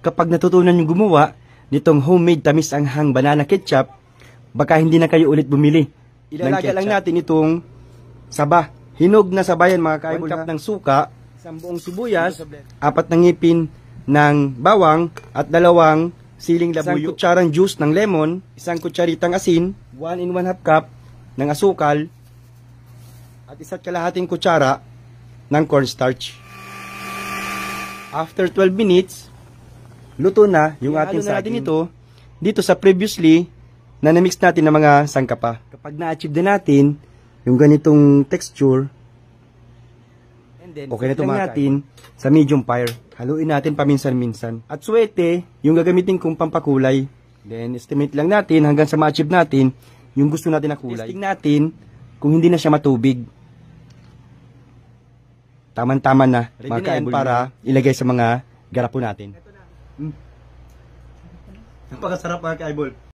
kapag natutunan yung gumawa nitong homemade tamis-anghang banana ketchup, baka hindi na kayo ulit bumili. Ilalagay lang natin itong saba. Hinog na sabayan mga ka-eyeball. 1 cup ng suka, 1 buong sibuyas, 4 na ngipin ng bawang, at 2 siling labuyo. 1 kutsarang juice ng lemon, 1 kutsaritang asin, 1 and 1/2 cup ng asukal, at 1 kutsara ng cornstarch. After 12 minutes, luto na yung ating saging. Ito dito sa previously na na-mix natin ng mga sangkapa. Kapag na-achieve na natin yung ganitong texture, okay na ito natin sa medium fire. Haluin natin paminsan-minsan. At suwete, yung gagamitin kong pampakulay. Then, estimate lang natin hanggang sa ma-achieve natin yung gusto natin na kulay. Testing natin kung hindi na siya matubig. Taman-taman na, mga ka-eyeball, para ilagay sa mga garapo natin. Napakasarap mga ka-eyeball.